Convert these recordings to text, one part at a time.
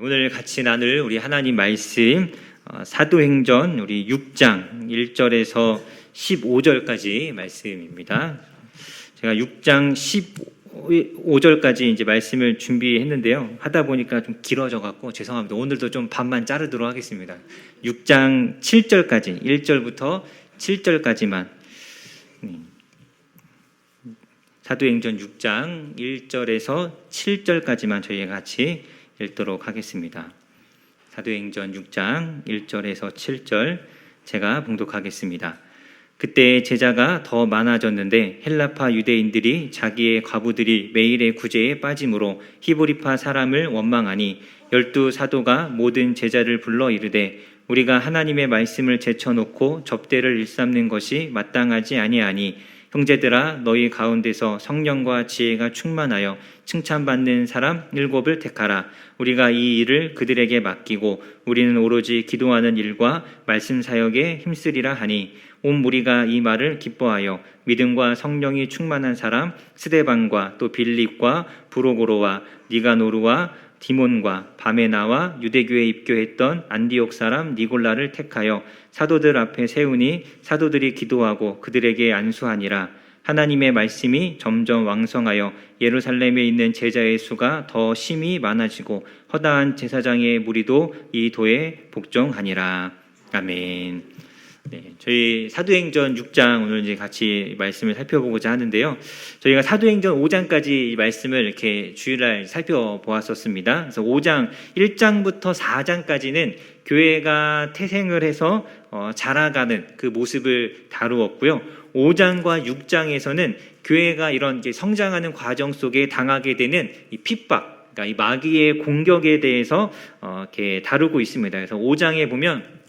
오늘 같이 나눌 우리 하나님 말씀 사도행전 우리 6장 1절에서 15절까지 말씀입니다. 제가 6장 15절까지 이제 말씀을 준비했는데요. 하다 보니까 좀 길어져 갖고 죄송합니다. 오늘도 좀 반만 자르도록 하겠습니다. 6장 7절까지 1절부터 7절까지만 사도행전 6장 1절에서 7절까지만 저희가 같이 읽도록 하겠습니다. 사도행전 6장 1절에서 7절 제가 봉독하겠습니다. 그때 제자가 더 많아졌는데 헬라파 유대인들이 자기의 과부들이 매일의 구제에 빠짐으로 히브리파 사람을 원망하니 12 사도가 모든 제자를 불러 이르되 우리가 하나님의 말씀을 제쳐놓고 접대를 일삼는 것이 마땅하지 아니하니 형제들아 너희 가운데서 성령과 지혜가 충만하여 칭찬받는 사람 7을 택하라. 우리가 이 일을 그들에게 맡기고 우리는 오로지 기도하는 일과 말씀 사역에 힘쓰리라 하니 온 무리가 이 말을 기뻐하여 믿음과 성령이 충만한 사람 스데반과 또 빌립과 브로고로와 니가노르와 디몬과 바메나와 유대교에 입교했던 안디옥 사람 니골라를 택하여 사도들 앞에 세우니 사도들이 기도하고 그들에게 안수하니라. 하나님의 말씀이 점점 왕성하여 예루살렘에 있는 제자의 수가 더 심히 많아지고 허다한 제사장의 무리도 이 도에 복종하니라. 아멘. 저희 사도행전 6장 오늘 이제 같이 말씀을 살펴보고자 하는데요. 저희가 사도행전 5장까지 이 말씀을 이렇게 주일날 살펴보았었습니다. 그래서 5장 1장부터 4장까지는 교회가 태생을 해서 자라가는 그 모습을 다루었고요. 5장과 6장에서는 교회가 이런 성장하는 과정 속에 당하게 되는 이 핍박, 그러니까 이 마귀의 공격에 대해서 이렇게 다루고 있습니다. 그래서 5장에 보면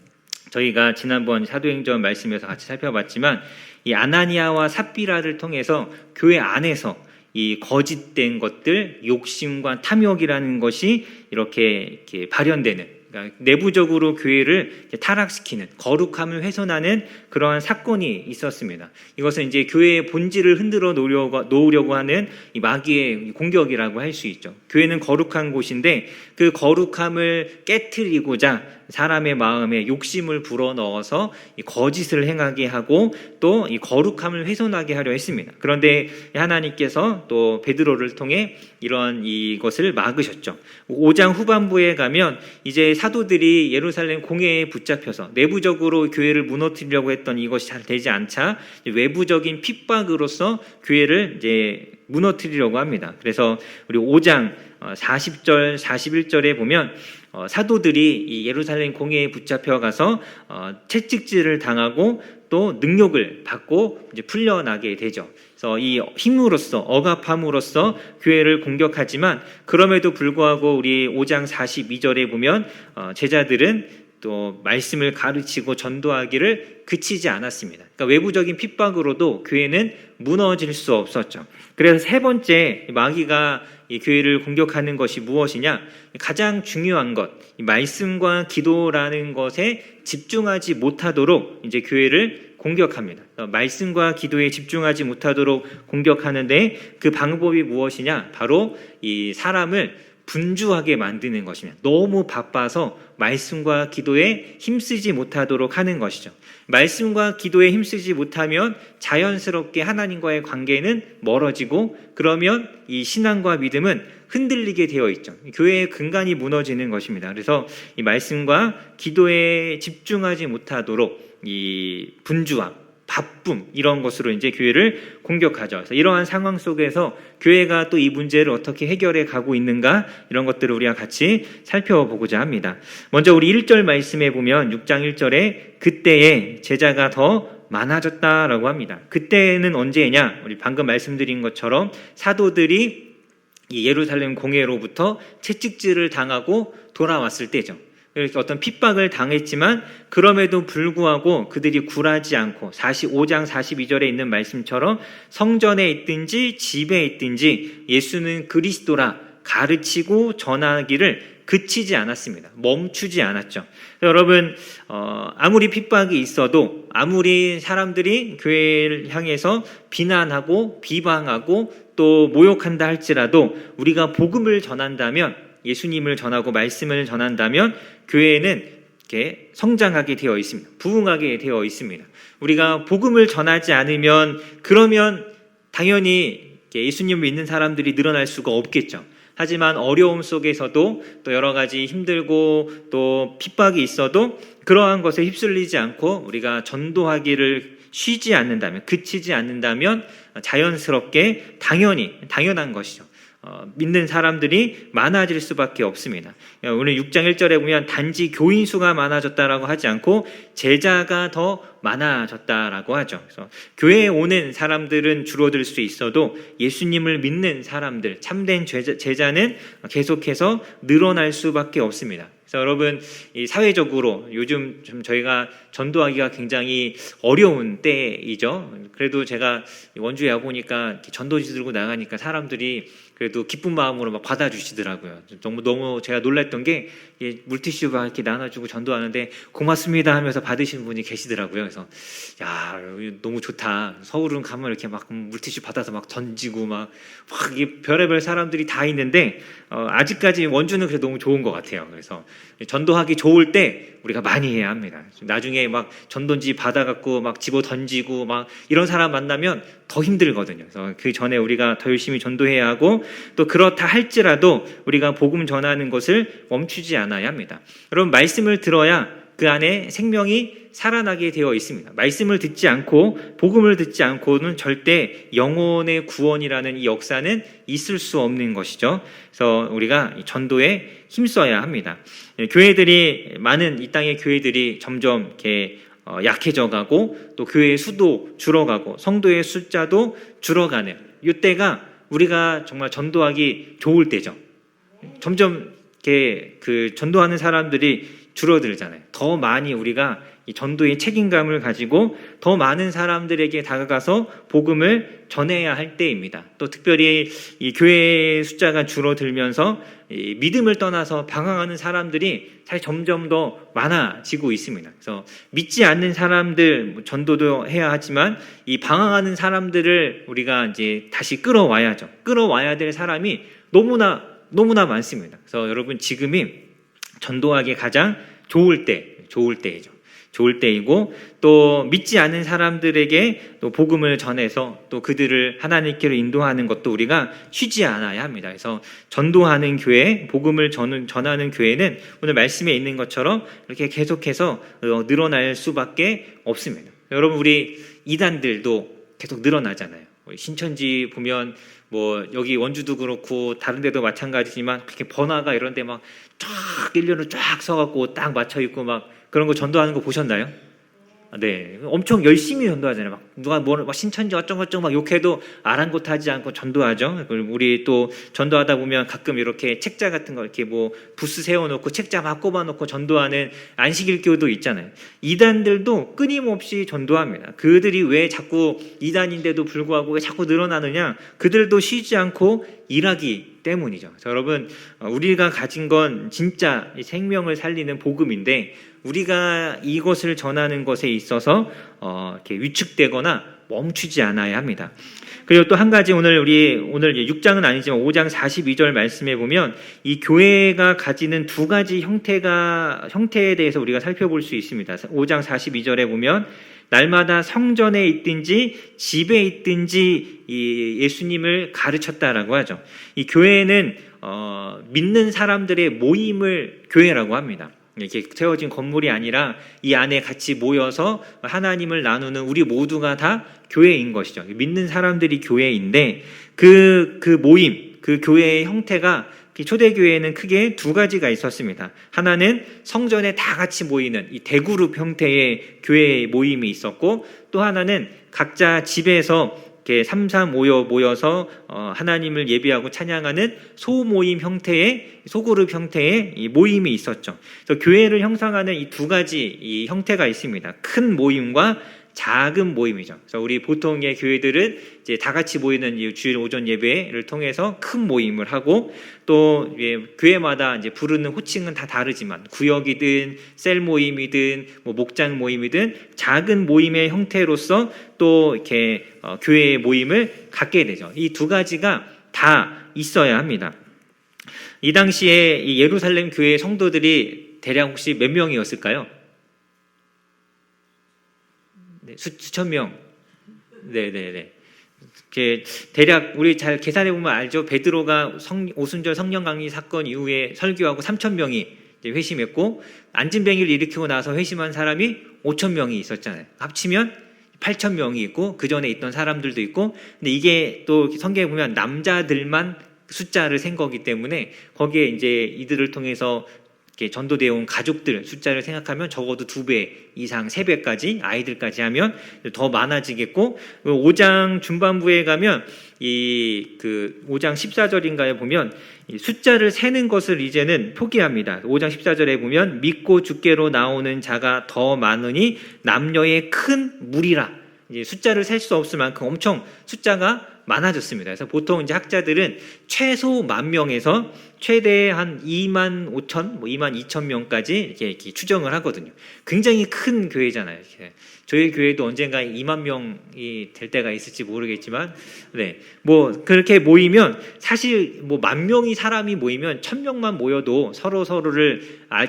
저희가 지난번 사도행전 말씀에서 같이 살펴봤지만 이 아나니아와 삽비라를 통해서 교회 안에서 이 거짓된 것들, 욕심과 탐욕이라는 것이 이렇게 발현되는, 그러니까 내부적으로 교회를 타락시키는, 거룩함을 훼손하는 그러한 사건이 있었습니다. 이것은 이제 교회의 본질을 흔들어 놓으려고 하는 이 마귀의 공격이라고 할 수 있죠. 교회는 거룩한 곳인데 그 거룩함을 깨트리고자 사람의 마음에 욕심을 불어넣어서 이 거짓을 행하게 하고 또 이 거룩함을 훼손하게 하려 했습니다. 그런데 하나님께서 또 베드로를 통해 이런 이것을 막으셨죠. 5장 후반부에 가면 이제 사도들이 예루살렘 공회에 붙잡혀서 내부적으로 교회를 무너뜨리려고 했던 이것이 잘 되지 않자 외부적인 핍박으로서 교회를 이제 무너뜨리려고 합니다. 그래서 우리 5장 40절, 41절에 보면 사도들이 이 예루살렘 공회에 붙잡혀 가서 채찍질을 당하고 또 능욕을 받고 이제 풀려나게 되죠. 그래서 이 힘으로써 억압함으로써 교회를 공격하지만 그럼에도 불구하고 우리 5장 42절에 보면 제자들은 또 말씀을 가르치고 전도하기를 그치지 않았습니다. 그러니까 외부적인 핍박으로도 교회는 무너질 수 없었죠. 그래서 세 번째 마귀가 이 교회를 공격하는 것이 무엇이냐? 가장 중요한 것, 이 말씀과 기도라는 것에 집중하지 못하도록 이제 교회를 공격합니다. 말씀과 기도에 집중하지 못하도록 공격하는데 그 방법이 무엇이냐? 바로 이 사람을 분주하게 만드는 것입니다. 너무 바빠서 말씀과 기도에 힘쓰지 못하도록 하는 것이죠. 말씀과 기도에 힘쓰지 못하면 자연스럽게 하나님과의 관계는 멀어지고 그러면 이 신앙과 믿음은 흔들리게 되어 있죠. 교회의 근간이 무너지는 것입니다. 그래서 이 말씀과 기도에 집중하지 못하도록 이 분주함, 바쁨 이런 것으로 이제 교회를 공격하죠. 그래서 이러한 상황 속에서 교회가 또 이 문제를 어떻게 해결해 가고 있는가 이런 것들을 우리가 같이 살펴보고자 합니다. 먼저 우리 1절 말씀에 보면 6장 1절에 그때에 제자가 더 많아졌다라고 합니다. 그때는 언제냐? 우리 방금 말씀드린 것처럼 사도들이 이 예루살렘 공회로부터 채찍질을 당하고 돌아왔을 때죠. 이렇게 어떤 핍박을 당했지만 그럼에도 불구하고 그들이 굴하지 않고 5장 42절에 있는 말씀처럼 성전에 있든지 집에 있든지 예수는 그리스도라 가르치고 전하기를 그치지 않았습니다. 멈추지 않았죠. 여러분 아무리 핍박이 있어도 아무리 사람들이 교회를 향해서 비난하고 비방하고 또 모욕한다 할지라도 우리가 복음을 전한다면 예수님을 전하고 말씀을 전한다면 교회는 이렇게 성장하게 되어 있습니다. 부흥하게 되어 있습니다. 우리가 복음을 전하지 않으면 그러면 당연히 예수님을 믿는 사람들이 늘어날 수가 없겠죠. 하지만 어려움 속에서도 또 여러 가지 힘들고 또 핍박이 있어도 그러한 것에 휩쓸리지 않고 우리가 전도하기를 쉬지 않는다면, 그치지 않는다면 자연스럽게 당연한 것이죠. 믿는 사람들이 많아질 수밖에 없습니다. 오늘 6장 1절에 보면 단지 교인 수가 많아졌다라고 하지 않고 제자가 더 많아졌다라고 하죠. 그래서 교회에 오는 사람들은 줄어들 수 있어도 예수님을 믿는 사람들, 참된 제자는 계속해서 늘어날 수밖에 없습니다. 그래서 여러분, 이 사회적으로 요즘 좀 저희가 전도하기가 굉장히 어려운 때이죠. 그래도 제가 원주에 와 보니까 전도지 들고 나가니까 사람들이 그래도 기쁜 마음으로 막 받아주시더라고요. 너무 제가 놀랐던 게 물티슈 막 이렇게 나눠주고 전도하는데 고맙습니다 하면서 받으시는 분이 계시더라고요. 그래서 야, 너무 좋다. 서울은 가면 이렇게 막 물티슈 받아서 막 던지고 막 이게 별의별 사람들이 다 있는데 아직까지 원주는 그래도 너무 좋은 것 같아요. 그래서 전도하기 좋을 때 우리가 많이 해야 합니다. 나중에 막 전도지 받아갖고 막 집어 던지고 막 이런 사람 만나면 더 힘들거든요. 그래서 그 전에 우리가 더 열심히 전도해야 하고 또 그렇다 할지라도 우리가 복음 전하는 것을 멈추지 않아야 합니다. 여러분, 말씀을 들어야 그 안에 생명이 살아나게 되어 있습니다. 말씀을 듣지 않고 복음을 듣지 않고는 절대 영혼의 구원이라는 이 역사는 있을 수 없는 것이죠. 그래서 우리가 전도에 힘써야 합니다. 교회들이 많은 이 땅의 교회들이 점점 이렇게 약해져 가고 또 교회의 수도 줄어가고 성도의 숫자도 줄어가는 이때가 우리가 정말 전도하기 좋을 때죠. 점점 이렇게 그 전도하는 사람들이 줄어들잖아요. 더 많이 우리가 이 전도의 책임감을 가지고 더 많은 사람들에게 다가가서 복음을 전해야 할 때입니다. 또 특별히 이 교회의 숫자가 줄어들면서 이 믿음을 떠나서 방황하는 사람들이 사실 점점 더 많아지고 있습니다. 그래서 믿지 않는 사람들 전도도 해야 하지만 이 방황하는 사람들을 우리가 이제 다시 끌어와야죠. 끌어와야 될 사람이 너무나 많습니다. 그래서 여러분, 지금이 전도하기 가장 좋을 때이죠. 좋을 때이고 또 믿지 않는 사람들에게 또 복음을 전해서 또 그들을 하나님께로 인도하는 것도 우리가 쉬지 않아야 합니다. 그래서 전도하는 교회, 복음을 전하는 교회는 오늘 말씀에 있는 것처럼 이렇게 계속해서 늘어날 수밖에 없습니다. 여러분, 우리 이단들도 계속 늘어나잖아요. 신천지 보면 뭐 여기 원주도 그렇고 다른 데도 마찬가지지만 그렇게 번화가 이런 데 막 쫙 일렬로 쫙 서갖고 딱 맞춰 있고 막 그런 거 전도하는 거 보셨나요? 네, 엄청 열심히 전도하잖아요. 막 누가 막 신천지 어쩌고저쩌고 막 욕해도 아랑곳하지 않고 전도하죠. 우리 또 전도하다 보면 가끔 이렇게 책자 같은 거 이렇게 뭐 부스 세워놓고 책자 막 꼽아놓고 전도하는 안식일교도 있잖아요. 이단들도 끊임없이 전도합니다. 그들이 왜 자꾸 이단인데도 불구하고 왜 자꾸 늘어나느냐? 그들도 쉬지 않고 일하기 때문이죠. 그래서 여러분, 우리가 가진 건 진짜 생명을 살리는 복음인데 우리가 이것을 전하는 것에 있어서 이렇게 위축되거나 멈추지 않아야 합니다. 그리고 또 한 가지 오늘 6장은 아니지만 5장 42절 말씀에 보면 이 교회가 가지는 두 가지 형태에 대해서 우리가 살펴볼 수 있습니다. 5장 42절에 보면 날마다 성전에 있든지 집에 있든지 이 예수님을 가르쳤다라고 하죠. 이 교회는 믿는 사람들의 모임을 교회라고 합니다. 이렇게 세워진 건물이 아니라 이 안에 같이 모여서 하나님을 나누는 우리 모두가 다 교회인 것이죠. 믿는 사람들이 교회인데 그 모임, 그 교회의 형태가 초대교회에는 크게 두 가지가 있었습니다. 하나는 성전에 다 같이 모이는 이 대그룹 형태의 교회 모임이 있었고 또 하나는 각자 집에서 이렇게 3-5여 모여서 하나님을 예배하고 찬양하는 소모임 형태의 소그룹 형태의 이 모임이 있었죠. 그래서 교회를 형성하는 이 두 가지 이 형태가 있습니다. 큰 모임과 작은 모임이죠. 그래서 우리 보통의 교회들은 이제 다 같이 모이는 이 주일 오전 예배를 통해서 큰 모임을 하고 또 교회마다 이제 부르는 호칭은 다 다르지만 구역이든 셀 모임이든 뭐 목장 모임이든 작은 모임의 형태로서 또 이렇게 교회의 모임을 갖게 되죠. 이 두 가지가 다 있어야 합니다. 이 당시에 이 예루살렘 교회 성도들이 대략 혹시 몇 명이었을까요? 네, 수천 명. 네네네. 대략 우리 잘 계산해 보면 알죠. 베드로가 오순절 성령 강림 사건 이후에 설교하고 3,000명이 회심했고, 안진뱅이를 일으키고 나서 회심한 사람이 5,000명이 있었잖아요. 합치면 8,000명이 있고, 그 전에 있던 사람들도 있고, 근데 이게 또 성경에 보면 남자들만 숫자를 센 거기 때문에 거기에 이제 이들을 통해서 전도되어 온 가족들 숫자를 생각하면 적어도 2배 이상, 3배까지 아이들까지 하면 더 많아지겠고, 5장 중반부에 가면 이 5장 14절인가에 보면 이 숫자를 세는 것을 이제는 포기합니다. 5장 14절에 보면 믿고 주께로 나오는 자가 더 많으니 남녀의 큰 무리라. 이제 숫자를 셀 수 없을 만큼 엄청 숫자가 많아졌습니다. 그래서 보통 이제 학자들은 최소 10,000명에서 최대 한 25,000, 22,000명까지 이렇게 추정을 하거든요. 굉장히 큰 교회잖아요. 이렇게. 저희 교회도 언젠가 20,000명이 될 때가 있을지 모르겠지만, 네, 뭐 그렇게 모이면 사실 뭐 10,000명이 사람이 모이면 1,000명만 모여도 서로를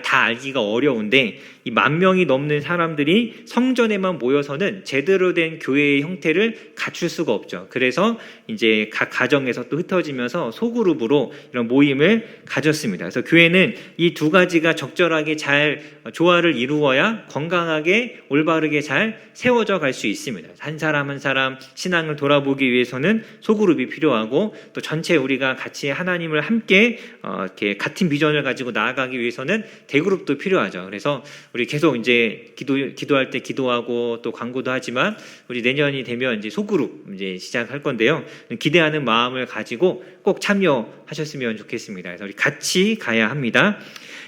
다 알기가 어려운데, 이 10,000명이 넘는 사람들이 성전에만 모여서는 제대로 된 교회의 형태를 갖출 수가 없죠. 그래서 이제 각 가정에서 또 흩어지면서 소그룹으로 이런 모임을 가졌습니다. 그래서 교회는 이 두 가지가 적절하게 잘 조화를 이루어야 건강하게 올바르게 잘 세워져 갈 수 있습니다. 한 사람 한 사람 신앙을 돌아보기 위해서는 소그룹이 필요하고, 또 전체 우리가 같이 하나님을 함께 이렇게 같은 비전을 가지고 나아가기 위해서는 대그룹도 필요하죠. 그래서 우리 계속 이제 기도할 때 기도하고 또 광고도 하지만, 우리 내년이 되면 이제 소그룹 이제 시작할 건데요. 기대하는 마음을 가지고 꼭 참여하셨으면 좋겠습니다. 그래서 우리 같이 가야 합니다.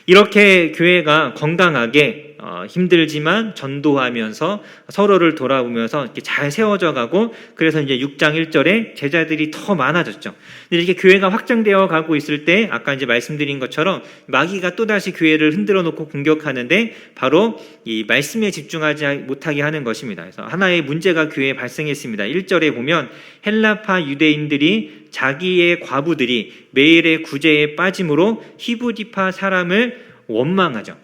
이렇게 교회가 건강하게 힘들지만 전도하면서 서로를 돌아보면서 이렇게 잘 세워져 가고, 그래서 이제 6장 1절에 제자들이 더 많아졌죠. 근데 이렇게 교회가 확장되어 가고 있을 때 아까 이제 말씀드린 것처럼 마귀가 또다시 교회를 흔들어 놓고 공격하는데, 바로 이 말씀에 집중하지 못하게 하는 것입니다. 그래서 하나의 문제가 교회에 발생했습니다. 1절에 보면 헬라파 유대인들이 자기의 과부들이 매일의 구제에 빠짐으로 히브리파 사람을 원망하죠.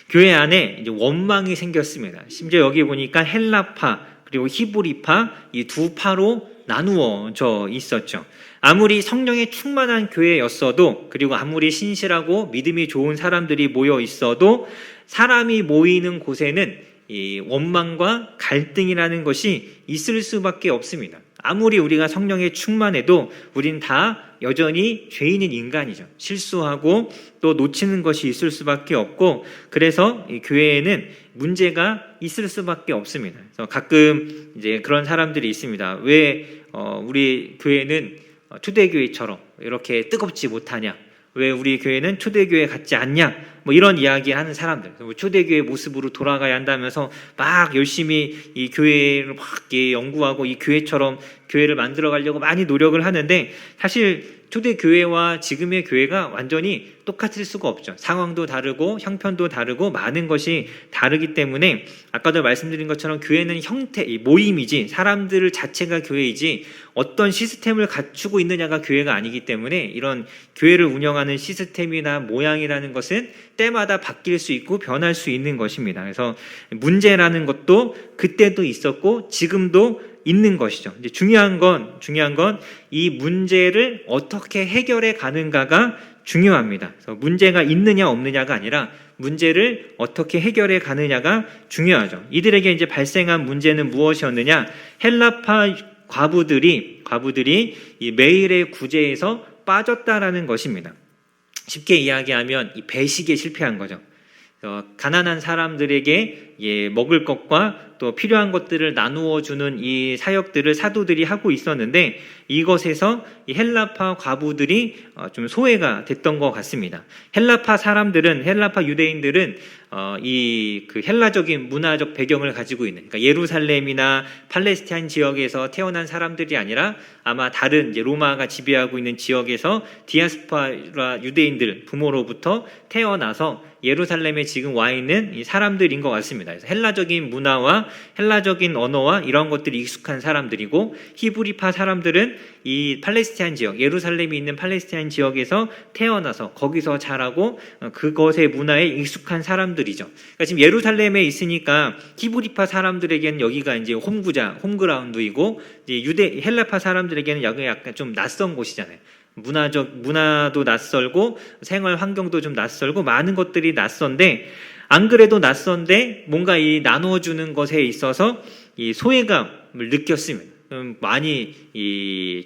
교회 안에 이제 원망이 생겼습니다. 심지어 여기 보니까 헬라파 그리고 히브리파, 이 두 파로 나누어져 있었죠. 아무리 성령에 충만한 교회였어도, 그리고 아무리 신실하고 믿음이 좋은 사람들이 모여 있어도, 사람이 모이는 곳에는 이 원망과 갈등이라는 것이 있을 수밖에 없습니다. 아무리 우리가 성령에 충만해도 우린 다 여전히 죄인인 인간이죠. 실수하고 또 놓치는 것이 있을 수밖에 없고, 그래서 이 교회에는 문제가 있을 수밖에 없습니다. 그래서 가끔 이제 그런 사람들이 있습니다. 왜 우리 교회는 초대교회처럼 이렇게 뜨겁지 못하냐? 왜 우리 교회는 초대교회 같지 않냐? 뭐 이런 이야기 하는 사람들, 초대교회 모습으로 돌아가야 한다면서 막 열심히 이 교회를 막 연구하고 이 교회처럼 교회를 만들어 가려고 많이 노력을 하는데, 사실 초대교회와 지금의 교회가 완전히 똑같을 수가 없죠. 상황도 다르고 형편도 다르고 많은 것이 다르기 때문에, 아까도 말씀드린 것처럼 교회는 형태, 모임이지 사람들 자체가 교회이지 어떤 시스템을 갖추고 있느냐가 교회가 아니기 때문에, 이런 교회를 운영하는 시스템이나 모양이라는 것은 때마다 바뀔 수 있고 변할 수 있는 것입니다. 그래서 문제라는 것도 그때도 있었고 지금도 있는 것이죠. 이제 중요한 건 이 문제를 어떻게 해결해 가는가가 중요합니다. 그래서 문제가 있느냐 없느냐가 아니라 문제를 어떻게 해결해 가느냐가 중요하죠. 이들에게 이제 발생한 문제는 무엇이었느냐? 헬라파 과부들이 이 매일의 구제에서 빠졌다라는 것입니다. 쉽게 이야기하면 이 배식에 실패한 거죠. 가난한 사람들에게 먹을 것과 또 필요한 것들을 나누어 주는 이 사역들을 사도들이 하고 있었는데, 이것에서 이 헬라파 과부들이 좀 소외가 됐던 것 같습니다. 헬라파 유대인들은 이 헬라적인 문화적 배경을 가지고 있는, 그러니까 예루살렘이나 팔레스타인 지역에서 태어난 사람들이 아니라 아마 다른 이제 로마가 지배하고 있는 지역에서 디아스포라 유대인들 부모로부터 태어나서 예루살렘에 지금 와 있는 이 사람들인 것 같습니다. 것입니다. 그래서 헬라적인 문화와 헬라적인 언어와 이런 것들이 익숙한 사람들이고, 히브리파 사람들은 이 팔레스타인 지역, 예루살렘이 있는 팔레스타인 지역에서 태어나서 거기서 자라고 그것의 문화에 익숙한 사람들이죠. 그러니까 지금 예루살렘에 있으니까 히브리파 사람들에게는 여기가 이제 홈그라운드이고, 이제 헬라파 사람들에게는 여기가 약간 좀 낯선 곳이잖아요. 문화도 낯설고 생활 환경도 좀 낯설고 많은 것들이 낯선데, 안 그래도 낯선데 뭔가 이 나눠주는 것에 있어서 이 소외감을 느꼈으면 많이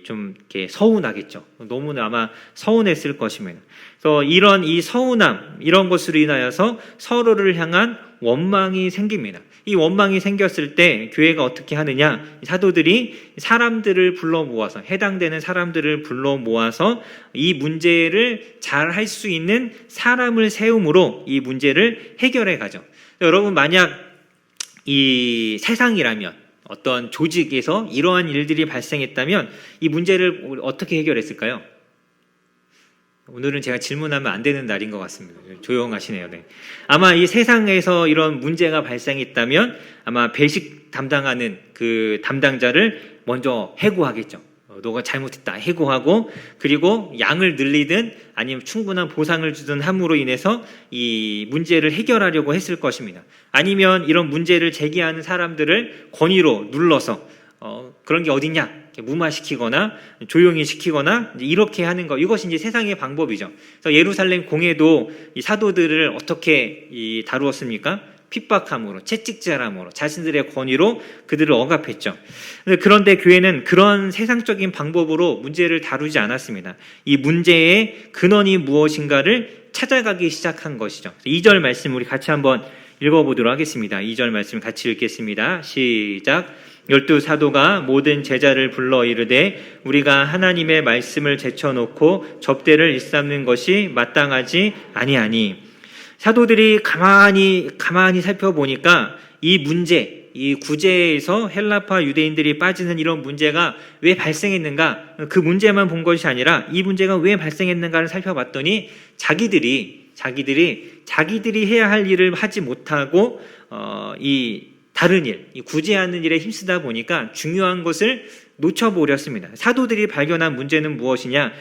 좀 이렇게 서운하겠죠. 너무나 아마 서운했을 것입니다. 그래서 이런 이 서운함, 이런 것으로 인하여서 서로를 향한 원망이 생깁니다. 이 원망이 생겼을 때 교회가 어떻게 하느냐? 사도들이 사람들을 불러 모아서, 해당되는 사람들을 불러 모아서 이 문제를 잘 할 수 있는 사람을 세움으로 이 문제를 해결해 가죠. 여러분, 만약 이 세상이라면, 어떤 조직에서 이러한 일들이 발생했다면 이 문제를 어떻게 해결했을까요? 오늘은 제가 질문하면 안 되는 날인 것 같습니다. 조용하시네요. 네. 아마 이 세상에서 이런 문제가 발생했다면 아마 배식 담당하는 그 담당자를 먼저 해고하겠죠. 너가 잘못했다 해고하고, 그리고 양을 늘리든 아니면 충분한 보상을 주든 함으로 인해서 이 문제를 해결하려고 했을 것입니다. 아니면 이런 문제를 제기하는 사람들을 권위로 눌러서 그런 게 어딨냐, 무마시키거나 조용히 시키거나 이렇게 하는 것, 이것이 이제 세상의 방법이죠. 그래서 예루살렘 공회도 이 사도들을 어떻게 다루었습니까? 핍박함으로, 채찍질함으로, 자신들의 권위로 그들을 억압했죠. 그런데 교회는 그런 세상적인 방법으로 문제를 다루지 않았습니다. 이 문제의 근원이 무엇인가를 찾아가기 시작한 것이죠. 2절 말씀 우리 같이 한번 읽어보도록 하겠습니다. 2절 말씀 같이 읽겠습니다. 시작. 12사도가 모든 제자를 불러 이르되 우리가 하나님의 말씀을 제쳐놓고 접대를 일삼는 것이 마땅하지 아니하니. 사도들이 가만히 살펴보니까 이 문제, 이 구제에서 헬라파 유대인들이 빠지는 이런 문제가 왜 발생했는가, 그 문제만 본 것이 아니라 이 문제가 왜 발생했는가를 살펴봤더니 자기들이 해야 할 일을 하지 못하고 이 다른 일, 이 구제하는 일에 힘쓰다 보니까 중요한 것을 놓쳐버렸습니다. 사도들이 발견한 문제는 무엇이냐?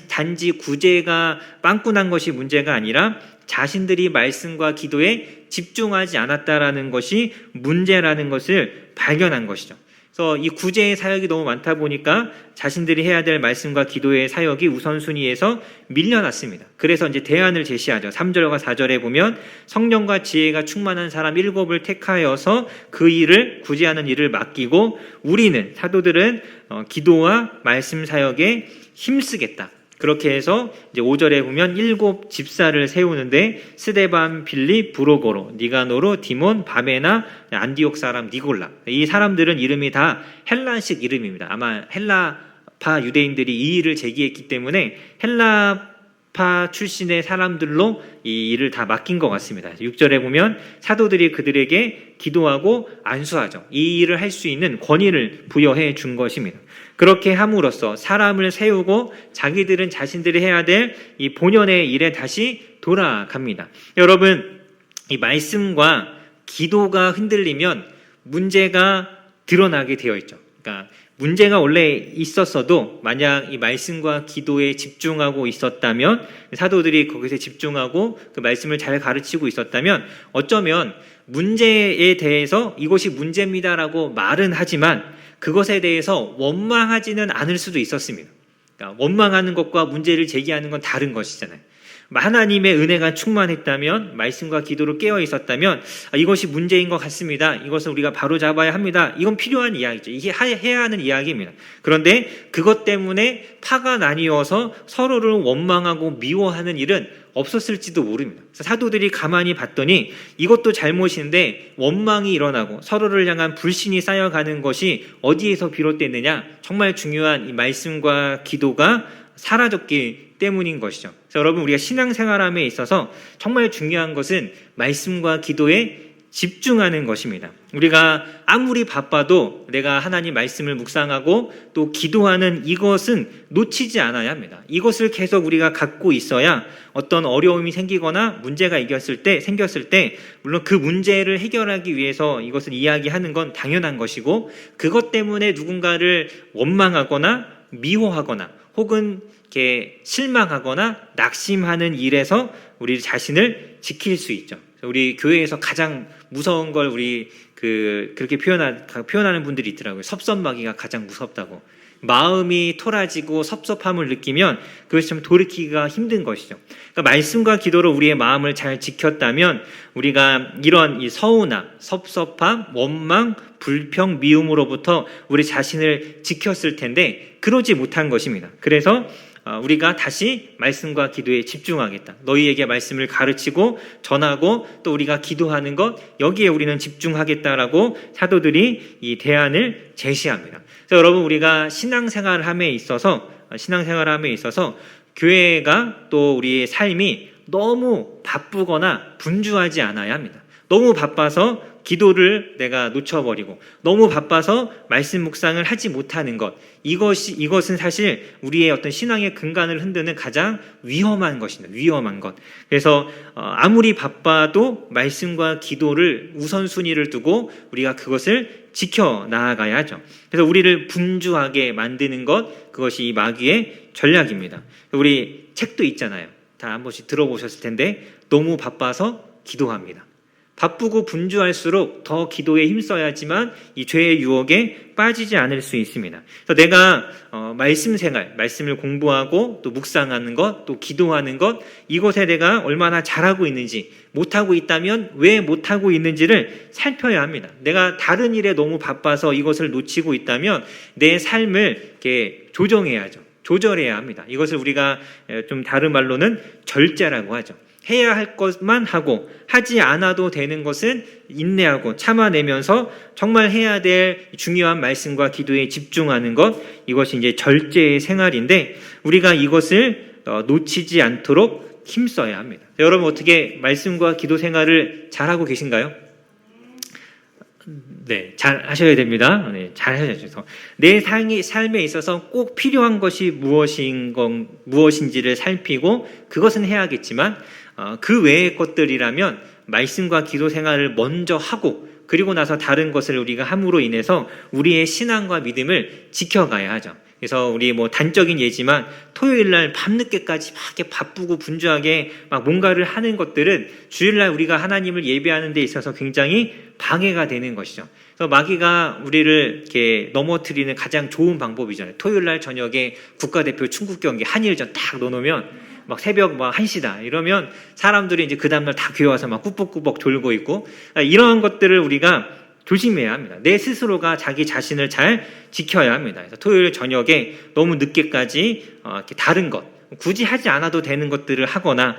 단지 구제가 빵꾸난 것이 문제가 아니라 자신들이 말씀과 기도에 집중하지 않았다라는 것이 문제라는 것을 발견한 것이죠. 그래서 이 구제의 사역이 너무 많다 보니까 자신들이 해야 될 말씀과 기도의 사역이 우선순위에서 밀려났습니다. 그래서 이제 대안을 제시하죠. 3절과 4절에 보면 성령과 지혜가 충만한 사람 7을 택하여서 그 일을, 구제하는 일을 맡기고, 우리는, 사도들은 기도와 말씀 사역에 힘쓰겠다. 그렇게 해서 이제 5절에 보면 7 집사를 세우는데 스데반, 빌립, 브로고로, 니가노로, 디몬, 바메나, 안디옥 사람 니골라. 이 사람들은 이름이 다 헬라식 이름입니다. 아마 헬라파 유대인들이 이 일을 제기했기 때문에 헬라파 출신의 사람들로 이 일을 다 맡긴 것 같습니다. 6절에 보면 사도들이 그들에게 기도하고 안수하죠. 이 일을 할 수 있는 권위를 부여해 준 것입니다. 그렇게 함으로써 사람을 세우고 자기들은 자신들이 해야 될 이 본연의 일에 다시 돌아갑니다. 여러분, 이 말씀과 기도가 흔들리면 문제가 드러나게 되어 있죠. 그러니까 문제가 원래 있었어도 만약 이 말씀과 기도에 집중하고 있었다면, 사도들이 거기서 집중하고 그 말씀을 잘 가르치고 있었다면 어쩌면 문제에 대해서 이것이 문제입니다라고 말은 하지만 그것에 대해서 원망하지는 않을 수도 있었습니다. 그러니까 원망하는 것과 문제를 제기하는 건 다른 것이잖아요. 하나님의 은혜가 충만했다면, 말씀과 기도로 깨어 있었다면 이것이 문제인 것 같습니다. 이것을 우리가 바로 잡아야 합니다. 이건 필요한 이야기죠. 이게 해야 하는 이야기입니다. 그런데 그것 때문에 파가 나뉘어서 서로를 원망하고 미워하는 일은 없었을지도 모릅니다. 사도들이 가만히 봤더니 이것도 잘못인데 원망이 일어나고 서로를 향한 불신이 쌓여가는 것이 어디에서 비롯됐느냐? 정말 중요한 이 말씀과 기도가 사라졌기 때문인 것이죠. 그래서 여러분, 우리가 신앙생활함에 있어서 정말 중요한 것은 말씀과 기도에 집중하는 것입니다. 우리가 아무리 바빠도 내가 하나님 말씀을 묵상하고 또 기도하는 이것은 놓치지 않아야 합니다. 이것을 계속 우리가 갖고 있어야 어떤 어려움이 생기거나 문제가 생겼을 때 물론 그 문제를 해결하기 위해서 이것을 이야기하는 건 당연한 것이고, 그것 때문에 누군가를 원망하거나 미워하거나 혹은 이렇게 실망하거나 낙심하는 일에서 우리 자신을 지킬 수 있죠. 우리 교회에서 가장 무서운 걸 그렇게 표현하는 분들이 있더라고요. 섭섭마귀가 가장 무섭다고. 마음이 토라지고 섭섭함을 느끼면 그것이 좀 돌이키기가 힘든 것이죠. 그러니까 말씀과 기도로 우리의 마음을 잘 지켰다면 우리가 이런 이 서운함, 섭섭함, 원망, 불평, 미움으로부터 우리 자신을 지켰을 텐데 그러지 못한 것입니다. 그래서 우리가 다시 말씀과 기도에 집중하겠다. 너희에게 말씀을 가르치고 전하고 또 우리가 기도하는 것, 여기에 우리는 집중하겠다라고 사도들이 이 대안을 제시합니다. 그래서 여러분, 우리가 신앙생활함에 있어서 교회가 또 우리의 삶이 너무 바쁘거나 분주하지 않아야 합니다. 너무 바빠서 기도를 내가 놓쳐버리고 너무 바빠서 말씀 묵상을 하지 못하는 것, 이것은 사실 우리의 어떤 신앙의 근간을 흔드는 가장 위험한 것입니다. 위험한 것. 그래서 아무리 바빠도 말씀과 기도를 우선순위를 두고 우리가 그것을 지켜나가야 하죠. 그래서 우리를 분주하게 만드는 것, 그것이 이 마귀의 전략입니다. 우리 책도 있잖아요. 다 한 번씩 들어보셨을 텐데 너무 바빠서 기도합니다. 바쁘고 분주할수록 더 기도에 힘써야지만 이 죄의 유혹에 빠지지 않을 수 있습니다. 그래서 내가 말씀 생활, 말씀을 공부하고 또 묵상하는 것, 또 기도하는 것, 이것에 내가 얼마나 잘하고 있는지, 못하고 있다면 왜 못하고 있는지를 살펴야 합니다. 내가 다른 일에 너무 바빠서 이것을 놓치고 있다면 내 삶을 이렇게 조절해야 합니다. 이것을 우리가 좀 다른 말로는 절제라고 하죠. 해야 할 것만 하고 하지 않아도 되는 것은 인내하고 참아내면서 정말 해야 될 중요한 말씀과 기도에 집중하는 것, 이것이 이제 절제의 생활인데 우리가 이것을 놓치지 않도록 힘써야 합니다. 여러분, 어떻게 말씀과 기도 생활을 잘하고 계신가요? 네, 잘 하셔야 됩니다. 네, 잘 하셔야죠. 내 삶에 있어서 꼭 필요한 것이 무엇인지를 살피고 그것은 해야겠지만 그 외의 것들이라면 말씀과 기도 생활을 먼저 하고 그리고 나서 다른 것을 우리가 함으로 인해서 우리의 신앙과 믿음을 지켜가야 하죠. 그래서 우리 단적인 예지만 토요일날 밤늦게까지 막 이렇게 바쁘고 분주하게 막 뭔가를 하는 것들은 주일날 우리가 하나님을 예배하는 데 있어서 굉장히 방해가 되는 것이죠. 그래서 마귀가 우리를 이렇게 넘어뜨리는 가장 좋은 방법이잖아요. 토요일날 저녁에 국가대표 축구 경기 한일전 딱 넣어놓으면 막 새벽 1시다 이러면 사람들이 이제 그 다음날 다 교회 와서 막 꾸벅꾸벅 졸고 있고, 이러한 것들을 우리가 조심해야 합니다. 내 스스로가 자기 자신을 잘 지켜야 합니다. 그래서 토요일 저녁에 너무 늦게까지 이렇게 다른 것, 굳이 하지 않아도 되는 것들을 하거나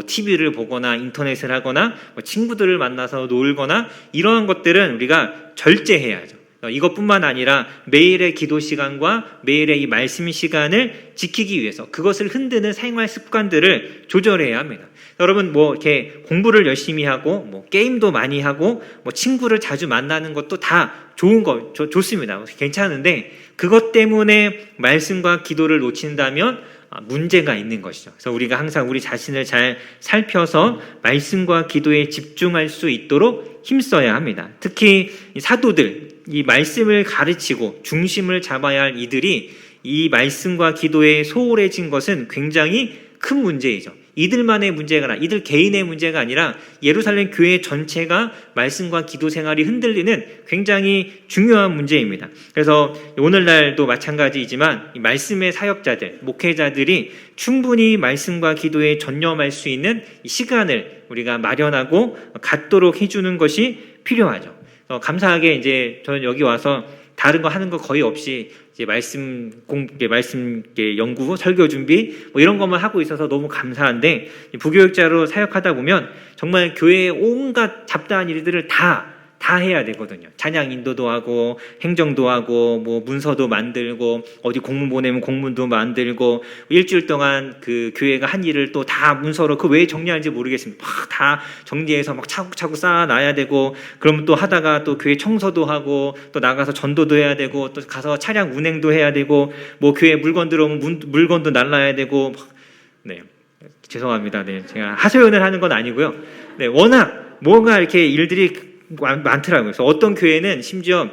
TV를 보거나 인터넷을 하거나 친구들을 만나서 놀거나 이러한 것들은 우리가 절제해야죠. 이것뿐만 아니라 매일의 기도 시간과 매일의 이 말씀 시간을 지키기 위해서 그것을 흔드는 생활 습관들을 조절해야 합니다. 여러분, 이렇게 공부를 열심히 하고 게임도 많이 하고 친구를 자주 만나는 것도 다 좋은 거 좋습니다. 괜찮은데 그것 때문에 말씀과 기도를 놓친다면 문제가 있는 것이죠. 그래서 우리가 항상 우리 자신을 잘 살펴서 말씀과 기도에 집중할 수 있도록 힘써야 합니다. 특히 사도들, 이 말씀을 가르치고 중심을 잡아야 할 이들이 이 말씀과 기도에 소홀해진 것은 굉장히 큰 문제이죠. 이들만의 문제가 아니라, 이들 개인의 문제가 아니라 예루살렘 교회 전체가 말씀과 기도 생활이 흔들리는 굉장히 중요한 문제입니다. 그래서 오늘날도 마찬가지이지만 이 말씀의 사역자들, 목회자들이 충분히 말씀과 기도에 전념할 수 있는 시간을 우리가 마련하고 갖도록 해주는 것이 필요하죠. 감사하게 이제 저는 여기 와서 다른 거 하는 거 거의 없이 이제 말씀 연구, 설교 준비 이런 것만 하고 있어서 너무 감사한데, 부교육자로 사역하다 보면 정말 교회의 온갖 잡다한 일들을 다 다 해야 되거든요. 찬양 인도도 하고 행정도 하고 뭐 문서도 만들고 어디 공문 보내면 공문도 만들고 일주일 동안 그 교회가 한 일을 또 다 문서로 그 왜 정리하는지 모르겠습니다. 막 다 정리해서 막 차곡차곡 쌓아놔야 되고 그러면 또 하다가 또 교회 청소도 하고 또 나가서 전도도 해야 되고 또 가서 차량 운행도 해야 되고 뭐 교회 물건 들어오면 물건도 날라야 되고 네. 죄송합니다. 네. 제가 하소연을 하는 건 아니고요. 네. 워낙 뭔가 이렇게 일들이 많더라고요. 그래서 어떤 교회는 심지어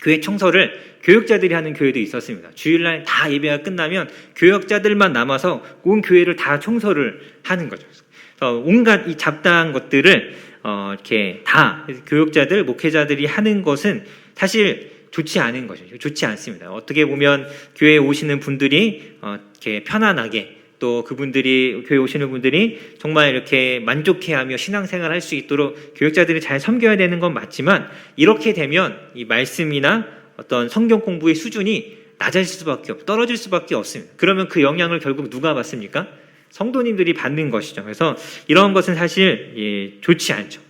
교회 청소를 교역자들이 하는 교회도 있었습니다. 주일날 다 예배가 끝나면 교역자들만 남아서 온 교회를 다 청소를 하는 거죠. 그래서 온갖 이 잡다한 것들을 이렇게 다 교역자들, 목회자들이 하는 것은 사실 좋지 않은 거죠. 좋지 않습니다. 어떻게 보면 교회에 오시는 분들이 이렇게 편안하게 또 그분들이 교회 오시는 분들이 정말 이렇게 만족해하며 신앙생활을 할 수 있도록 교역자들이 잘 섬겨야 되는 건 맞지만 이렇게 되면 이 말씀이나 어떤 성경 공부의 수준이 낮아질 수밖에 떨어질 수밖에 없습니다. 그러면 그 영향을 결국 누가 받습니까? 성도님들이 받는 것이죠. 그래서 이런 것은 사실 좋지 않죠.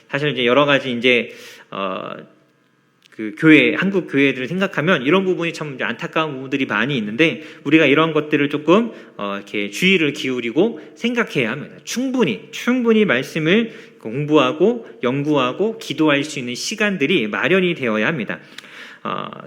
사실 이제 여러 가지 이제 그 교회, 한국 교회들을 생각하면 이런 부분이 참 안타까운 부분들이 많이 있는데 우리가 이런 것들을 조금 이렇게 주의를 기울이고 생각해야 합니다. 충분히 말씀을 공부하고 연구하고 기도할 수 있는 시간들이 마련이 되어야 합니다.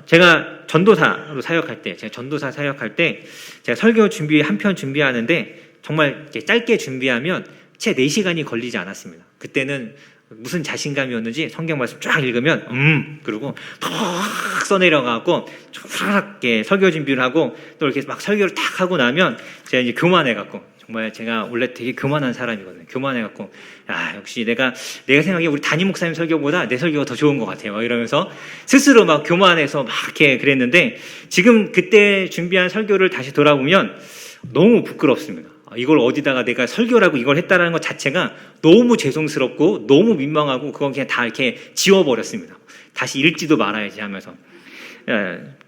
제가 전도사로 사역할 때, 제가 설교 한 편 준비하는데 정말 이렇게 짧게 준비하면 채 4시간이 걸리지 않았습니다. 그때는 무슨 자신감이었는지 성경 말씀 쫙 읽으면 그러고 팍 써내려가고 쫙 설교 준비를 하고 또 이렇게 막 설교를 딱 하고 나면 제가 이제 교만해갖고 정말 제가 원래 되게 교만한 사람이거든요. 교만해갖고 역시 내가 생각해 우리 담임 목사님 설교보다 내 설교가 더 좋은 것 같아요. 이러면서 스스로 막 교만해서 막 이렇게 그랬는데 지금 그때 준비한 설교를 다시 돌아보면 너무 부끄럽습니다. 이걸 어디다가 내가 설교라고 이걸 했다라는 것 자체가 너무 죄송스럽고 너무 민망하고 그건 그냥 다 이렇게 지워버렸습니다. 다시 읽지도 말아야지 하면서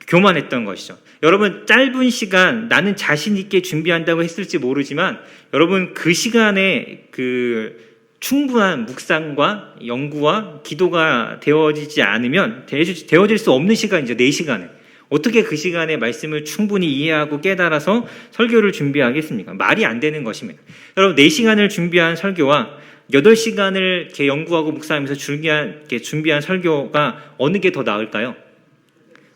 교만했던 것이죠. 여러분 짧은 시간 나는 자신 있게 준비한다고 했을지 모르지만 여러분 그 시간에 그 충분한 묵상과 연구와 기도가 되어지지 않으면 되어질 수 없는 시간이죠. 4시간에. 어떻게 그 시간에 말씀을 충분히 이해하고 깨달아서 설교를 준비하겠습니까? 말이 안 되는 것입니다. 여러분 4시간을 준비한 설교와 8시간을 이렇게 연구하고 묵상하면서 준비한 설교가 어느 게 더 나을까요?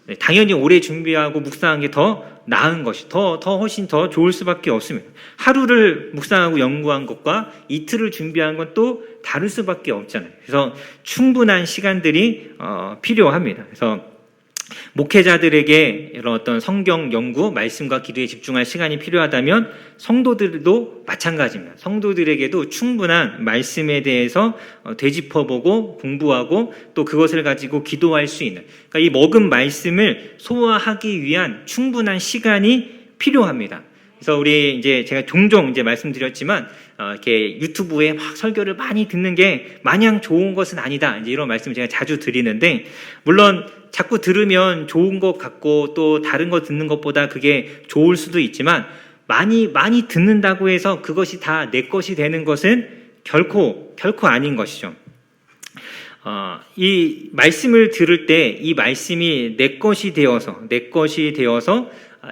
네, 당연히 오래 준비하고 묵상한 게 더 나은 것이 훨씬 더 좋을 수밖에 없습니다. 하루를 묵상하고 연구한 것과 이틀을 준비한 건 또 다를 수밖에 없잖아요. 그래서 충분한 시간들이 필요합니다. 그래서 목회자들에게 이런 어떤 성경 연구, 말씀과 기도에 집중할 시간이 필요하다면 성도들도 마찬가지입니다. 성도들에게도 충분한 말씀에 대해서 되짚어보고 공부하고 또 그것을 가지고 기도할 수 있는 그러니까 이 먹은 말씀을 소화하기 위한 충분한 시간이 필요합니다. 그래서 우리 이제 제가 종종 이제 말씀드렸지만 이렇게 유튜브에 막 설교를 많이 듣는 게 마냥 좋은 것은 아니다. 이제 이런 말씀 제가 자주 드리는데 물론 자꾸 들으면 좋은 것 같고 또 다른 거 듣는 것보다 그게 좋을 수도 있지만 많이 듣는다고 해서 그것이 다 내 것이 되는 것은 결코 아닌 것이죠. 이 말씀을 들을 때 이 말씀이 내 것이 되어서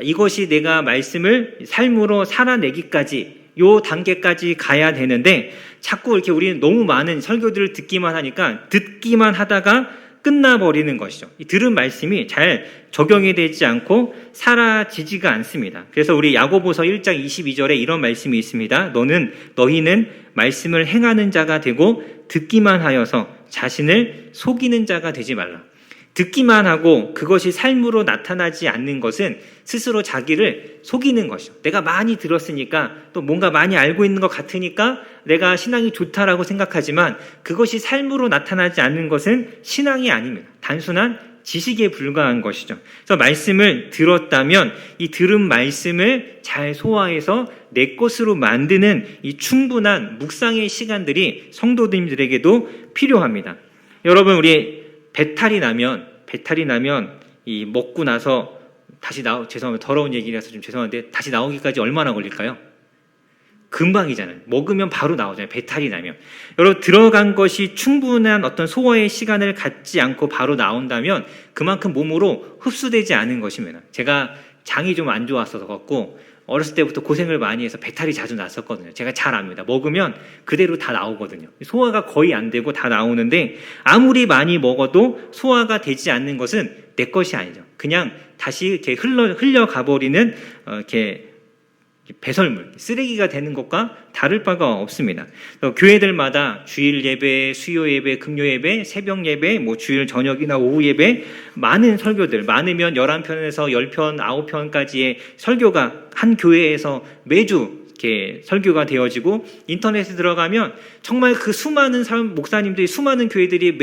이것이 내가 말씀을 삶으로 살아내기까지 요 단계까지 가야 되는데 자꾸 이렇게 우리는 너무 많은 설교들을 듣기만 하다가 끝나버리는 것이죠. 이 들은 말씀이 잘 적용이 되지 않고 사라지지가 않습니다. 그래서 우리 야고보서 1장 22절에 이런 말씀이 있습니다. 너희는 말씀을 행하는 자가 되고 듣기만 하여서 자신을 속이는 자가 되지 말라. 듣기만 하고 그것이 삶으로 나타나지 않는 것은 스스로 자기를 속이는 것이죠. 내가 많이 들었으니까 또 뭔가 많이 알고 있는 것 같으니까 내가 신앙이 좋다라고 생각하지만 그것이 삶으로 나타나지 않는 것은 신앙이 아닙니다. 단순한 지식에 불과한 것이죠. 그래서 말씀을 들었다면 이 들은 말씀을 잘 소화해서 내 것으로 만드는 이 충분한 묵상의 시간들이 성도님들에게도 필요합니다. 여러분 우리 배탈이 나면 이 먹고 나서 다시 죄송합니다. 더러운 얘기라서 좀 죄송한데 다시 나오기까지 얼마나 걸릴까요? 금방이잖아요. 먹으면 바로 나오잖아요. 배탈이 나면. 여러분, 들어간 것이 충분한 어떤 소화의 시간을 갖지 않고 바로 나온다면 그만큼 몸으로 흡수되지 않은 것입니다. 제가 장이 좀 안 좋았어서 갖고 어렸을 때부터 고생을 많이 해서 배탈이 자주 났었거든요. 제가 잘 압니다. 먹으면 그대로 다 나오거든요. 소화가 거의 안 되고 다 나오는데 아무리 많이 먹어도 소화가 되지 않는 것은 내 것이 아니죠. 그냥 다시 이렇게 흘려가 버리는 이렇게 배설물, 쓰레기가 되는 것과 다를 바가 없습니다. 교회들마다 주일 예배, 수요 예배, 금요 예배, 새벽 예배, 주일 저녁이나 오후 예배, 많은 설교들, 많으면 11편에서 10편, 9편까지의 설교가 한 교회에서 매주 이렇게 설교가 되어지고, 인터넷에 들어가면 정말 그 수많은 목사님들이, 수많은 교회들이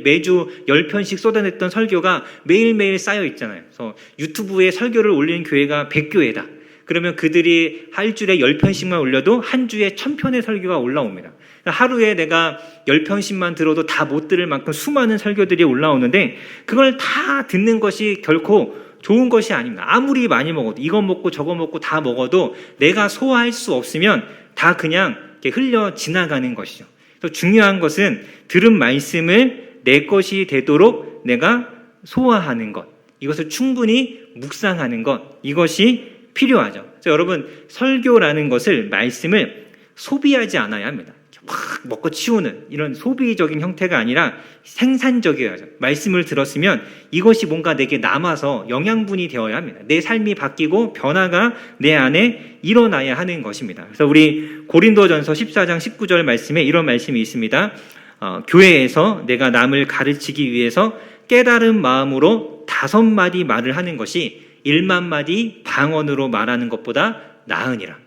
매주 10편씩 쏟아냈던 설교가 매일매일 쌓여 있잖아요. 그래서 유튜브에 설교를 올리는 교회가 100교회다. 그러면 그들이 일주일에 10편씩만 올려도 한 주에 1000편의 설교가 올라옵니다. 하루에 내가 10편씩만 들어도 다 못 들을 만큼 수많은 설교들이 올라오는데, 그걸 다 듣는 것이 결코 좋은 것이 아닙니다. 아무리 많이 먹어도, 이거 먹고 저거 먹고 다 먹어도 내가 소화할 수 없으면 다 그냥 이렇게 흘려 지나가는 것이죠. 그래서 중요한 것은 들은 말씀을 내 것이 되도록 내가 소화하는 것, 이것을 충분히 묵상하는 것, 이것이 필요하죠. 그래서 여러분, 설교라는 것을, 말씀을 소비하지 않아야 합니다. 막 먹고 치우는 이런 소비적인 형태가 아니라 생산적이어야죠. 말씀을 들었으면 이것이 뭔가 내게 남아서 영양분이 되어야 합니다. 내 삶이 바뀌고 변화가 내 안에 일어나야 하는 것입니다. 그래서 우리 고린도전서 14장 19절 말씀에 이런 말씀이 있습니다. 교회에서 내가 남을 가르치기 위해서 깨달은 마음으로 5마디 말을 하는 것이 1만 마디 방언으로 말하는 것보다 나으니라.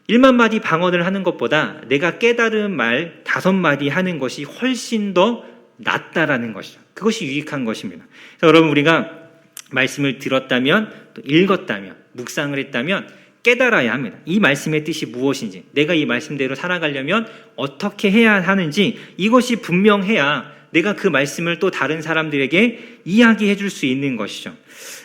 1만 마디 방언을 하는 것보다 내가 깨달은 말 5마디 하는 것이 훨씬 더 낫다라는 것이죠. 그것이 유익한 것입니다. 그래서 여러분, 우리가 말씀을 들었다면, 또 읽었다면, 묵상을 했다면 깨달아야 합니다. 이 말씀의 뜻이 무엇인지, 내가 이 말씀대로 살아가려면 어떻게 해야 하는지, 이것이 분명해야 내가 그 말씀을 또 다른 사람들에게 이야기해 줄 수 있는 것이죠.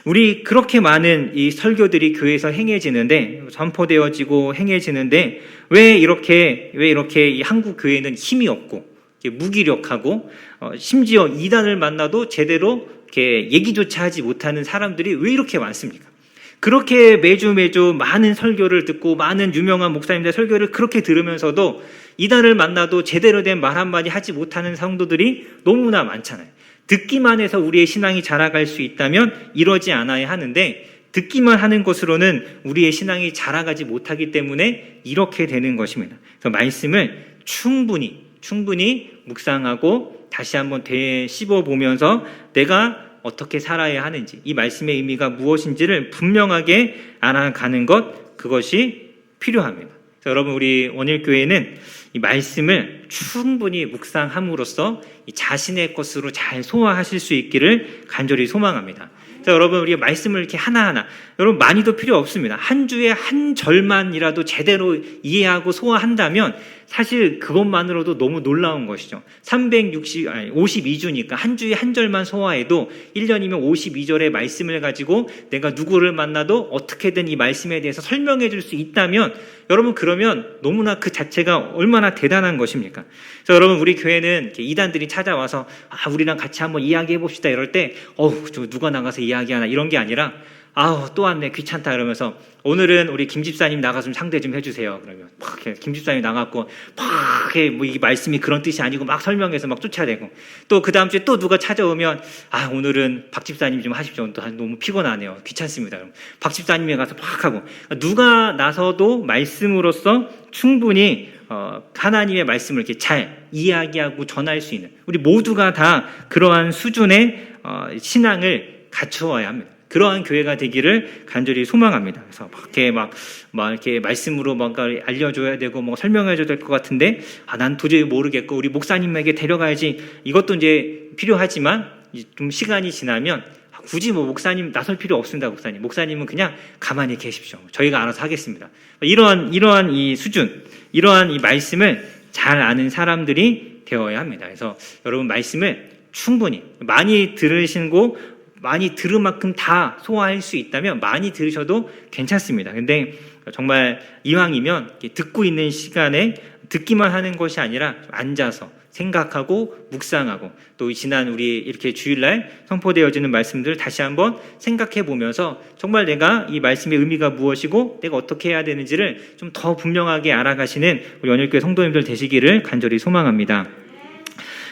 우리 그렇게 많은 이 설교들이 교회에서 행해지는데, 선포되어지고 행해지는데, 왜 이렇게 이 한국 교회는 힘이 없고 무기력하고, 심지어 이단을 만나도 제대로 이렇게 얘기조차 하지 못하는 사람들이 왜 이렇게 많습니까? 그렇게 매주 많은 설교를 듣고 많은 유명한 목사님들의 설교를 그렇게 들으면서도 이단을 만나도 제대로 된 말 한마디 하지 못하는 성도들이 너무나 많잖아요. 듣기만 해서 우리의 신앙이 자라갈 수 있다면 이러지 않아야 하는데, 듣기만 하는 것으로는 우리의 신앙이 자라가지 못하기 때문에 이렇게 되는 것입니다. 그래서 말씀을 충분히 묵상하고 다시 한번 되씹어 보면서 내가 어떻게 살아야 하는지, 이 말씀의 의미가 무엇인지를 분명하게 알아가는 것, 그것이 필요합니다. 그래서 여러분, 우리 원일교회는 이 말씀을 충분히 묵상함으로써 이 자신의 것으로 잘 소화하실 수 있기를 간절히 소망합니다. 그래서 여러분, 우리가 말씀을 이렇게 하나하나, 여러분 많이도 필요 없습니다. 한 주에 한 절만이라도 제대로 이해하고 소화한다면 사실 그것만으로도 너무 놀라운 것이죠. 52주니까 한 주에 한 절만 소화해도 1년이면 52절의 말씀을 가지고 내가 누구를 만나도 어떻게든 이 말씀에 대해서 설명해 줄 수 있다면, 여러분, 그러면 너무나 그 자체가 얼마나 대단한 것입니까? 그래서 여러분, 우리 교회는 이단들이 찾아와서 우리랑 같이 한번 이야기해 봅시다 이럴 때 저 누가 나가서 이야기하나 이런 게 아니라 또 왔네, 귀찮다 이러면서 오늘은 우리 김 집사님 나가서 좀 상대 좀 해주세요. 그러면 막 김 집사님 나갔고 막 이 말씀이 그런 뜻이 아니고 막 설명해서 막 쫓아내고, 또 그 다음 주에 또 누가 찾아오면 오늘은 박 집사님 좀 하십시오. 또 너무 피곤하네요. 귀찮습니다. 그럼 박 집사님이 가서 막 하고, 누가 나서도 말씀으로써 충분히 하나님의 말씀을 이렇게 잘 이야기하고 전할 수 있는, 우리 모두가 다 그러한 수준의 신앙을 갖추어야 합니다. 그러한 교회가 되기를 간절히 소망합니다. 그래서 이렇게 말씀으로 뭔가 알려줘야 되고 설명해줘야 될 것 같은데, 난 도저히 모르겠고 우리 목사님에게 데려가야지, 이것도 이제 필요하지만 좀 시간이 지나면 굳이 목사님 나설 필요 없습니다. 목사님은 그냥 가만히 계십시오. 저희가 알아서 하겠습니다. 이러한 이 수준, 이러한 이 말씀을 잘 아는 사람들이 되어야 합니다. 그래서 여러분, 말씀을 충분히 많이 들으시고 많이 들은 만큼 다 소화할 수 있다면 많이 들으셔도 괜찮습니다. 근데 정말 이왕이면 듣고 있는 시간에 듣기만 하는 것이 아니라 앉아서 생각하고 묵상하고 또 지난 우리 이렇게 주일날 선포되어지는 말씀들을 다시 한번 생각해 보면서 정말 내가 이 말씀의 의미가 무엇이고 내가 어떻게 해야 되는지를 좀 더 분명하게 알아가시는 우리 언일교회 성도님들 되시기를 간절히 소망합니다.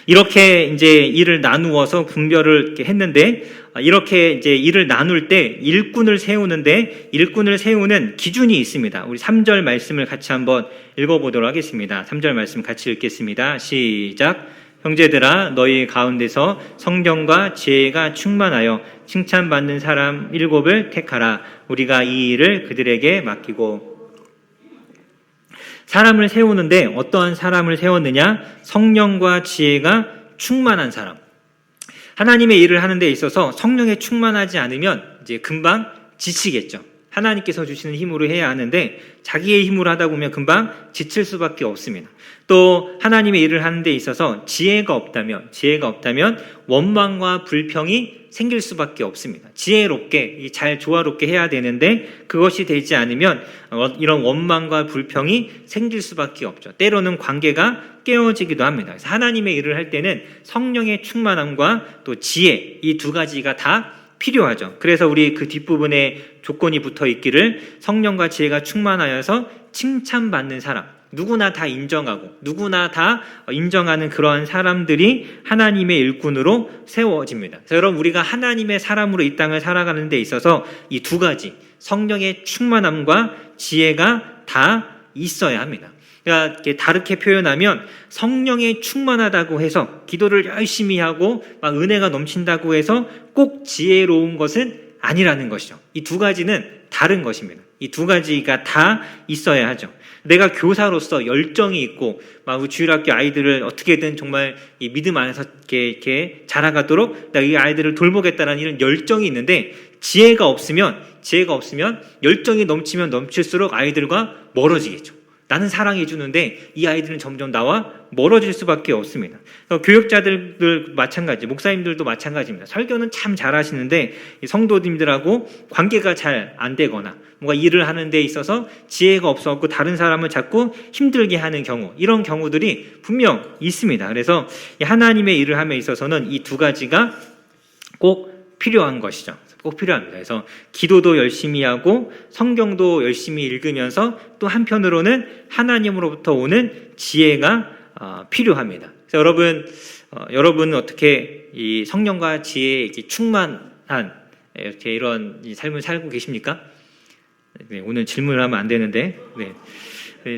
이렇게 이제 일을 나누어서 분별을 이렇게 했는데, 이렇게 이제 일을 나눌 때 일꾼을 세우는데 일꾼을 세우는 기준이 있습니다. 우리 3절 말씀을 같이 한번 읽어보도록 하겠습니다. 3절 말씀 같이 읽겠습니다. 시작. 형제들아, 너희 가운데서 성령과 지혜가 충만하여 칭찬받는 사람 7을 택하라. 우리가 이 일을 그들에게 맡기고. 사람을 세우는데 어떠한 사람을 세웠느냐? 성령과 지혜가 충만한 사람. 하나님의 일을 하는 데 있어서 성령에 충만하지 않으면 이제 금방 지치겠죠. 하나님께서 주시는 힘으로 해야 하는데 자기의 힘으로 하다 보면 금방 지칠 수밖에 없습니다. 또 하나님의 일을 하는 데 있어서 지혜가 없다면 원망과 불평이 생길 수밖에 없습니다. 지혜롭게 잘 조화롭게 해야 되는데 그것이 되지 않으면 이런 원망과 불평이 생길 수밖에 없죠. 때로는 관계가 깨어지기도 합니다. 그래서 하나님의 일을 할 때는 성령의 충만함과 또 지혜, 이 두 가지가 다 필요하죠. 그래서 우리 그 뒷부분에 조건이 붙어 있기를 성령과 지혜가 충만하여서 칭찬받는 사람, 누구나 다 인정하고 누구나 다 인정하는 그러한 사람들이 하나님의 일꾼으로 세워집니다. 그래서 여러분, 우리가 하나님의 사람으로 이 땅을 살아가는 데 있어서 이 두 가지, 성령의 충만함과 지혜가 다 있어야 합니다. 그러니까 이렇게 다르게 표현하면 성령에 충만하다고 해서 기도를 열심히 하고 막 은혜가 넘친다고 해서 꼭 지혜로운 것은 아니라는 것이죠. 이 두 가지는 다른 것입니다. 이 두 가지가 다 있어야 하죠. 내가 교사로서 열정이 있고 막 주일학교 아이들을 어떻게든 정말 이 믿음 안에서 이렇게 자라가도록 내가 이 아이들을 돌보겠다라는 이런 열정이 있는데 지혜가 없으면 열정이 넘치면 넘칠수록 아이들과 멀어지겠죠. 나는 사랑해 주는데 이 아이들은 점점 나와 멀어질 수밖에 없습니다. 교육자들 마찬가지, 목사님들도 마찬가지입니다. 설교는 참 잘하시는데 성도님들하고 관계가 잘 안 되거나 뭔가 일을 하는 데 있어서 지혜가 없어갖고 다른 사람을 자꾸 힘들게 하는 경우, 이런 경우들이 분명 있습니다. 그래서 하나님의 일을 함에 있어서는 이 두 가지가 꼭 필요한 것이죠. 꼭 필요합니다. 그래서 기도도 열심히 하고 성경도 열심히 읽으면서 또 한편으로는 하나님으로부터 오는 지혜가 필요합니다. 그래서 여러분은 어떻게 이 성령과 지혜에 이렇게 충만한 이렇게 이런 삶을 살고 계십니까? 네, 오늘 질문을 하면 안 되는데, 네.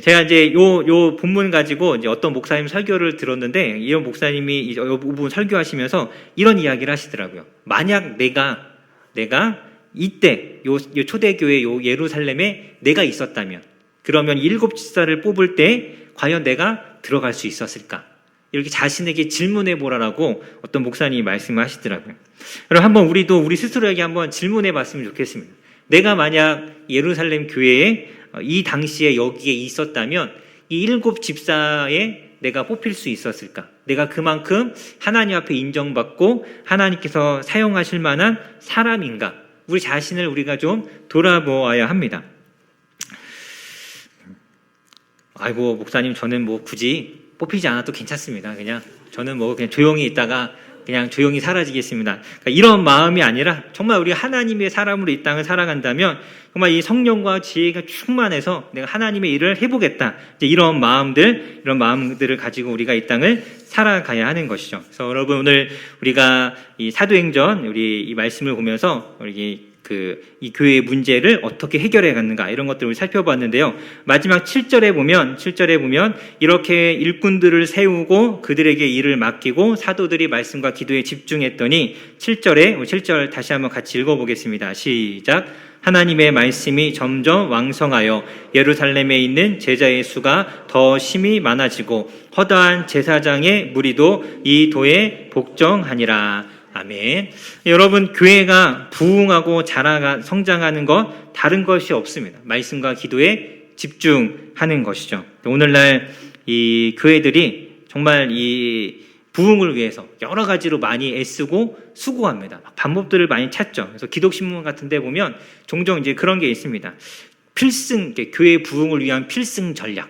제가 이제 요 본문 가지고 이제 어떤 목사님 설교를 들었는데, 이런 목사님이 이 부분 설교하시면서 이런 이야기를 하시더라고요. 만약 내가 이때 요 초대교회 요 예루살렘에 내가 있었다면, 그러면 7 집사를 뽑을 때 과연 내가 들어갈 수 있었을까? 이렇게 자신에게 질문해 보라라고 어떤 목사님이 말씀하시더라고요. 그럼 한번 우리 스스로에게 한번 질문해 봤으면 좋겠습니다. 내가 만약 예루살렘 교회에 이 당시에 여기에 있었다면 이 7 집사에 내가 뽑힐 수 있었을까? 내가 그만큼 하나님 앞에 인정받고 하나님께서 사용하실 만한 사람인가? 우리 자신을 우리가 좀 돌아보아야 합니다. 아이고, 목사님, 저는 뭐 굳이 뽑히지 않아도 괜찮습니다. 저는 그냥 조용히 있다가 그냥 조용히 사라지겠습니다. 그러니까 이런 마음이 아니라 정말 우리 하나님의 사람으로 이 땅을 살아간다면 정말 이 성령과 지혜가 충만해서 내가 하나님의 일을 해보겠다. 이제 이런 마음들을 가지고 우리가 이 땅을 살아가야 하는 것이죠. 그래서 여러분, 오늘 우리가 이 사도행전 우리 이 말씀을 보면서 이 교회의 문제를 어떻게 해결해 갔는가, 이런 것들을 살펴봤는데요. 마지막 7절에 보면 이렇게 일꾼들을 세우고 그들에게 일을 맡기고 사도들이 말씀과 기도에 집중했더니 7절 다시 한번 같이 읽어보겠습니다. 시작. 하나님의 말씀이 점점 왕성하여 예루살렘에 있는 제자의 수가 더 심히 많아지고 허다한 제사장의 무리도 이 도에 복종하니라. 아멘. 여러분, 교회가 부흥하고 성장하는 것 다른 것이 없습니다. 말씀과 기도에 집중하는 것이죠. 오늘날 이 교회들이 정말 부흥을 위해서 여러 가지로 많이 애쓰고 수고합니다. 방법들을 많이 찾죠. 그래서 기독신문 같은 데 보면 종종 이제 그런 게 있습니다. 필승, 교회 부흥을 위한 필승 전략,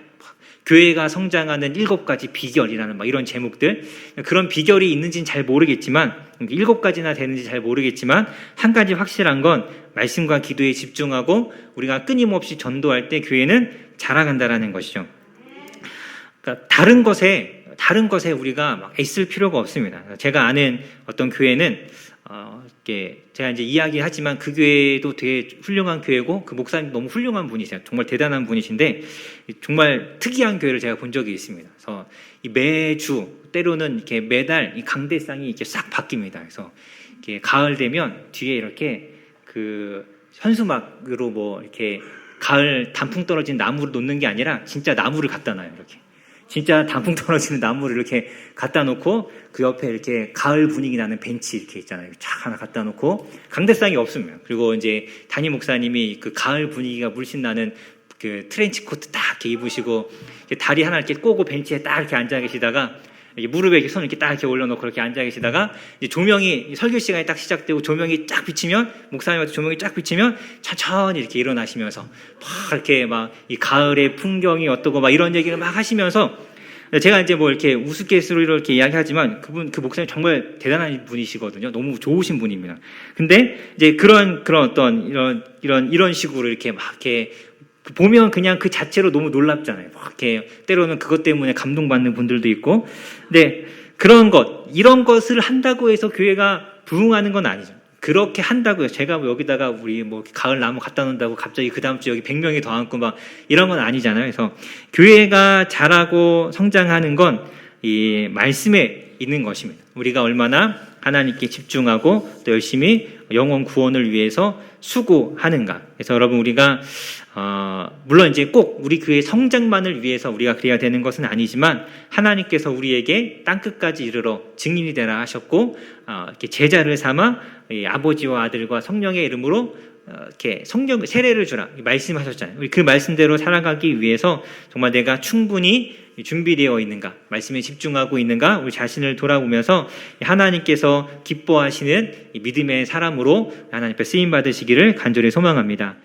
교회가 성장하는 7가지 비결이라는 막 이런 제목들, 그런 비결이 있는지는 잘 모르겠지만 7가지나 되는지 잘 모르겠지만 한 가지 확실한 건 말씀과 기도에 집중하고 우리가 끊임없이 전도할 때 교회는 자라간다라는 것이죠. 그러니까 다른 것에 우리가 막 애쓸 필요가 없습니다. 제가 아는 어떤 교회는 제가 이제 이야기하지만 그 교회도 되게 훌륭한 교회고 그 목사님 너무 훌륭한 분이세요. 정말 대단한 분이신데 정말 특이한 교회를 제가 본 적이 있습니다. 그래서 매주 때로는 이렇게 매달 이 강대상이 이렇게 싹 바뀝니다. 그래서 이렇게 가을 되면 뒤에 이렇게 그 현수막으로 뭐 이렇게 가을 단풍 떨어진 나무를 놓는 게 아니라 진짜 나무를 갖다 놔요. 이렇게. 진짜 단풍 떨어지는 나무를 이렇게 갖다 놓고 그 옆에 이렇게 가을 분위기 나는 벤치 이렇게 있잖아요. 쫙 하나 갖다 놓고 강대상이 없습니다. 그리고 이제 담임 목사님이 그 가을 분위기가 물씬 나는 그 트렌치 코트 딱 이렇게 입으시고 다리 하나 이렇게 꼬고 벤치에 딱 이렇게 앉아 계시다가 무릎에 이렇게 손을 이렇게 딱 이렇게 올려놓고 이렇게 앉아 계시다가 이제 조명이 설교 시간이 딱 시작되고 조명이 쫙 비치면 목사님한테 조명이 쫙 비치면 천천히 이렇게 일어나시면서 막 이렇게 막 이 가을의 풍경이 어떠고 막 이런 얘기를 막 하시면서 제가 이제 뭐 이렇게 우스갯소리로 이렇게 이야기하지만 그 목사님 정말 대단한 분이시거든요. 너무 좋으신 분입니다. 근데 이제 그런 어떤 이런 식으로 이렇게 막 이렇게 보면 그냥 그 자체로 너무 놀랍잖아요. 막 이렇게 때로는 그것 때문에 감동받는 분들도 있고. 근데 이런 것을 한다고 해서 교회가 부흥하는 건 아니죠. 그렇게 한다고요. 제가 뭐 여기다가 우리 뭐 가을 나무 갖다 놓는다고 갑자기 그 다음 주 여기 100명이 더 앉고 막 이런 건 아니잖아요. 그래서 교회가 자라고 성장하는 건 이 말씀에 있는 것입니다. 우리가 얼마나 하나님께 집중하고 또 열심히 영혼 구원을 위해서 수고하는가. 그래서 여러분 우리가 물론 이제 꼭 우리 교회 성장만을 위해서 우리가 그래야 되는 것은 아니지만 하나님께서 우리에게 땅끝까지 이르러 증인이 되라 하셨고 이렇게 제자를 삼아 아버지와 아들과 성령의 이름으로 이렇게 성령 세례를 주라 말씀하셨잖아요. 우리 그 말씀대로 살아가기 위해서 정말 내가 충분히 준비되어 있는가, 말씀에 집중하고 있는가, 우리 자신을 돌아보면서 하나님께서 기뻐하시는 믿음의 사람으로 하나님 앞에 쓰임 받으시기를 간절히 소망합니다.